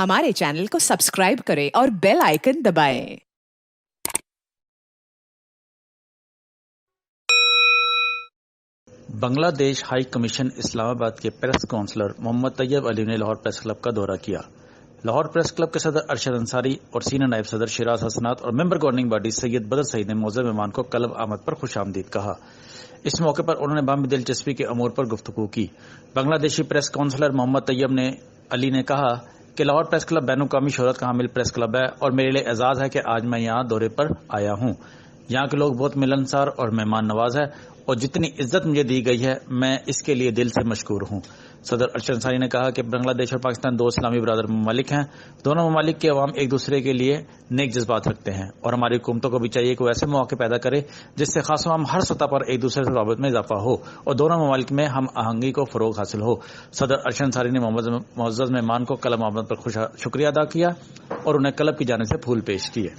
हमारे चैनल को सब्सक्राइब करें और बेल आइकन दबाएं। बांग्लादेश हाई कमीशन इस्लामाबाद के प्रेस काउंसलर मोहम्मद तैयब अली ने लाहौर प्रेस क्लब का दौरा किया। लाहौर प्रेस क्लब के सदर अरशद अंसारी और सीनियर नायब सदर शिराज हसनात और मेंबर गवर्निंग बॉडी सैयद बदर सईद ने मौजूद मेहमान को कलब आमद पर खुशामदीद कहा। इस मौके पर उन्होंने बामी दिलचस्पी के अमूर पर गुफ्तगू की। बांग्लादेशी प्रेस काउंसलर मोहम्मद तैयब अली ने कहा कि लाहौर प्रेस क्लब बैनुकामी शोहरत का हामिल प्रेस क्लब है और मेरे लिए एजाज है कि आज मैं यहाँ दौरे पर आया हूँ। यहाँ के लोग बहुत मिलनसार और मेहमान नवाज है और जितनी इज्जत मुझे दी गई है मैं इसके लिए दिल से मशकूर हूँ। सदर अरशद अंसारी ने कहा कि बांग्लादेश और पाकिस्तान दो इस्लामी बरादर ममालिक हैं। दोनों ममालिक के अवाम एक दूसरे के लिए नेक जज्बात रखते हैं और हमारी हुकूमतों को भी चाहिए कि वो ऐसे मौके पैदा करे जिससे खासतौर हर सतह पर एक दूसरे से रबत में इजाफा हो और दोनों ममालिक में हम आहंगी को फरोग हासिल हो। सदर अरशद अंसारी ने मुअज़्ज़ज़ मेहमान को कलब आमद पर शुक्रिया अदा किया और उन्हें क्लब की जानिब से फूल पेश किए।